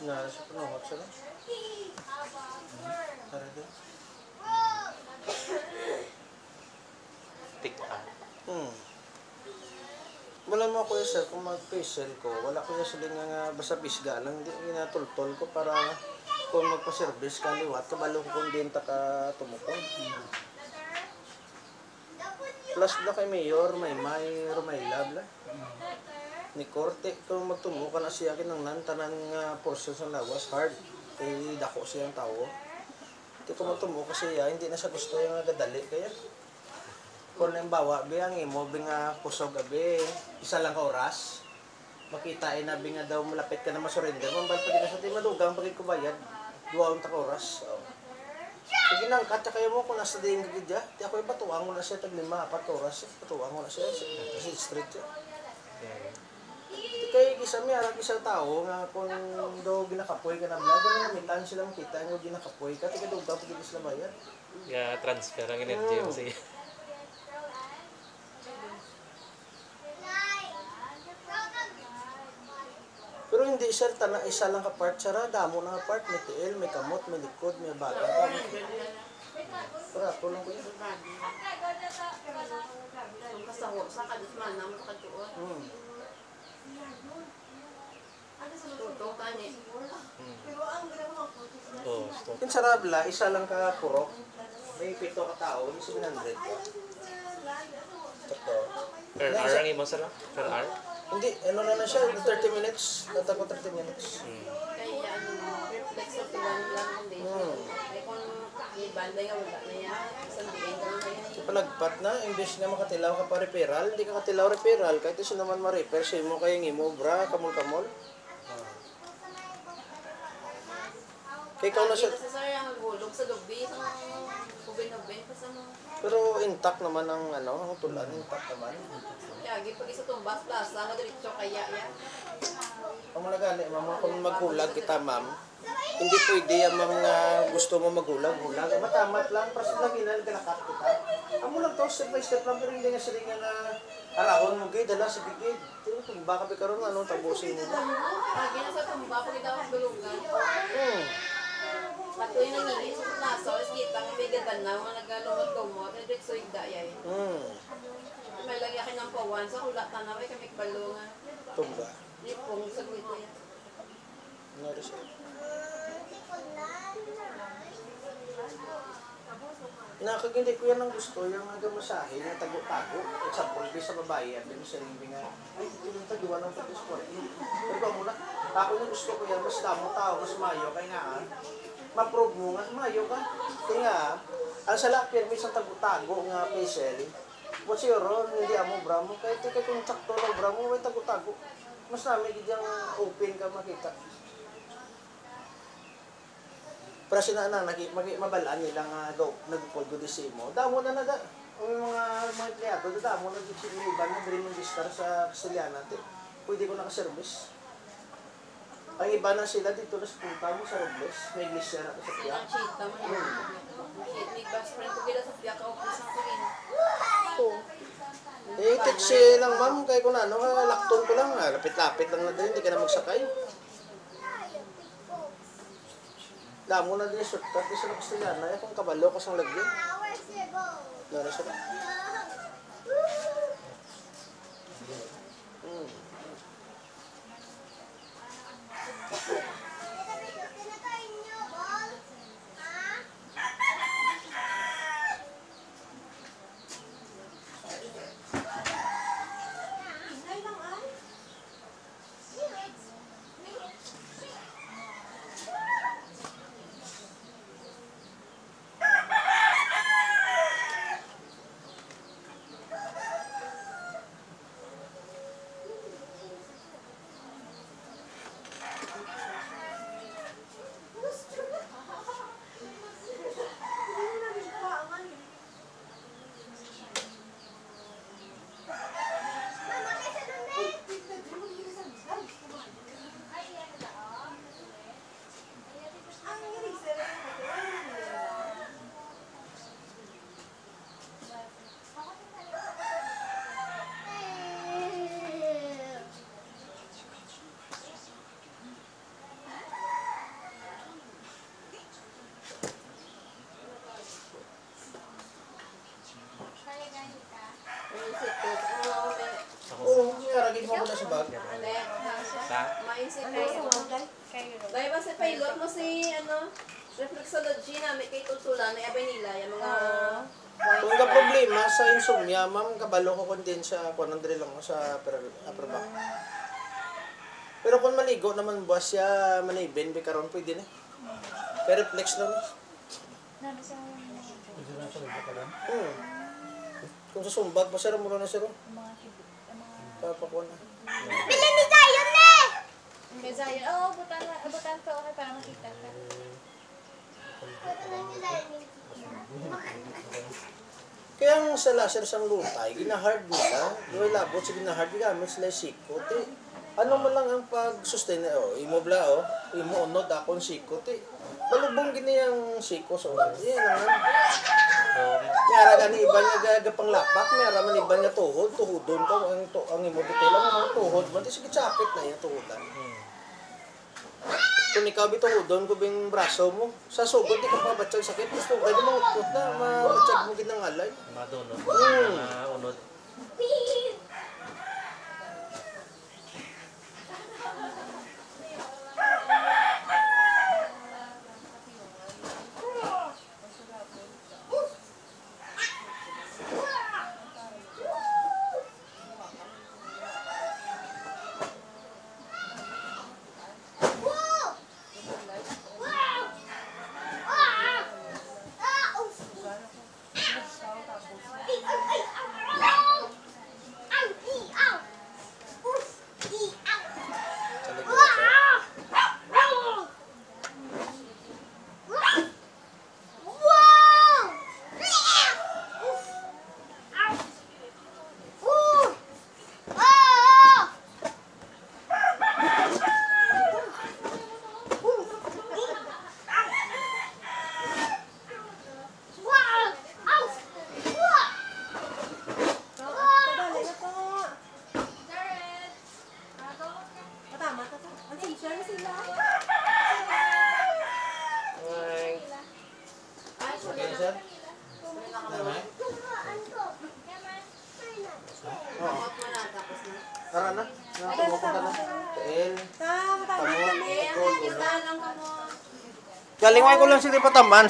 Na sa panahon sila. Tara din. Tik-an. Wala mo ako sir, kung mag-facial ko, wala ko yung sila nga basta bisga lang, hindi ginatultol ko para kung magpa-service ka liwat, kabalo ko kung din ka tumukod. Plus na kay Mayor, may Romayla, bla. Ni Korte, kung magtumukan na siya akin ng nantanan nga portion sa lawas, hard. Kaya dako siyang tao. Hindi ko magtumuka siya, hindi na siya gusto yung gadali. Kaya, kung halimbawa, biyang imo, binga kusog gabi, isa lang ka oras, makitain na binga daw malapit ka na masurrender, mambal pa kita sa timadugang, pagin ko bayad, 2 ka oras. So, sige nang katya kayo mo kung nasa daing gagidya, di ako yung patuwang mo na siya, tag 5-4 oras, patuwang mo na siya, kasi street siya. Kaya isa may arap isang tao nga kung daw ginakapoy ka na vlog, ano namitan silang kita nga ginakapoy ka, tiga daw ba pagin sila bayad? Yeah, transfer ang energy mo siya. Pero hindi sir, isa lang ka part sara, damo na ka part, may tiil, may kamot, may likod, may baga. Pero ako lang ko yun. Sa kadisman na mo kaduot. Tutong tani. Oh, stop. Yung sarabla, isa lang ka purok, may 7 ka tao, may 700 ka. Ito. Per hour ang imo sila? Per hour? Hindi, ano na siya, 30 minutes, natago 30 minutes. Kaya flexible lang din. Ay kung ibanday nga wala na yan, isang bigay ka lang kaya. Palagpat na, imbes na makatilaw ka pa referral, hindi ka katilaw referral, kahit siya naman ma-refer, siya mo kayang imo, bra, kamol-kamol. Kaya ikaw na siya. Sa sir, ang hulog sa gabi, sa ubin-ubin pa sa mga. Pero intact naman ang ang tulan, intact naman. Kaya, pag isa tumbas, plaza, nga diretso kaya yan. Ang malagali, ma'am, kung maghulag kita, ma'am, hindi pwede yung mga gusto mo maghulag. Matamat lang, para sa laginan, galakat kita. Ang mo lang to, step by step lang, pero hindi nga sila nga na arahon mo, gay, dala sa bigid. Kung baka karon tabusin mo. Lagi na sa tumba, pag itawag dulugan. At yung nanginis sa naso, is kita nga may ganda na, mga nagalumot-lumot, na diretso yung dayay. May lagi akin ng pawan, sa kulat na naway kami balungan. Tumba. Lipong sa guwito yan. Nari siya. Nakagindi ko yan ang gusto, yung gamasahe, yung tago-tago. Example, sa babae, at yung sarili nga, ay, ito yung taguan ng pag-sport. Pero ba muna, ako yung gusto ko yan, mas damo tao, mas mayo, kaya nga, ma-prove mo nga, mayo ka. Kaya nga, ang sala, pirmi sa tago-tago nga facial, what's your role? Hindi amo bramo, kahit ikaw kung sakto ng bramo, may tago-tago. Mas namin, hindi yung open ka makita. Pero sinana, mabalaan nilang nagpupol ko di mo. Damo na nada. Ang mga empleyado, damo na dito siniban na dream ng distar sa Castellana. Pwede ko nakaservice. Ang iba na sila dito na sa punta mo sa Robles. May iglesia na sa Piak. Ang cheat naman yun. May best friend ko gila sa Piak, kaupos ang kurin. Text lang ma'am, kaya ko na, lakton ko lang. Lapit-lapit lang na din, hindi ka na magsakay. Damo na din yung shortcut din sa Castellana. Kung kabalo ko sang lagyan. Nara siya. na sa bag. Hindi. Sa? Main si Paylot. Dahil ba si Paylot mo si, reflexology na may kay tutulan, may abay nila, yung mga Kung ka problema sa insomnia, ma'am, kabalo ko din sa kunandri lang sa upper back. Pero kung maligo naman ba siya manibin, bikaroon pwede na. Pero reflex lang. Kung sa sumbag, pasara mo na siya ron. Papakuha na. Bilhin ni Zion na! Kay Zion, oo, butan ka okay para makita ka. Butan ni Zion. Kaya ang sa laser sang lutay, ginahard nila. Yung labot sa ginahard, gamit sila sikot eh. Ano man lang ang pag-sustain na, imo bla, imo unod akong sikot eh. Balubong gini ang siko so. Yan naman. Mayara gani iba nga gagapang lapak, mayara man iba nga tuhod, tuhudon ka ang imo bitela mo ang tuhod, man sige sakit na yung tuhodan. Kung ikaw bituhudon ko bing braso mo, sa sugod di ka pa batsag sakit, gusto ka di mo utot na, mabatsag mo ginangalay. Madunod. Maunod. Okay na sir? Tama eh? Oo. Tara na. Nakatulog ka na. Tail. Pamot. kita lang ka mo. Galing ko lang sila patamaan.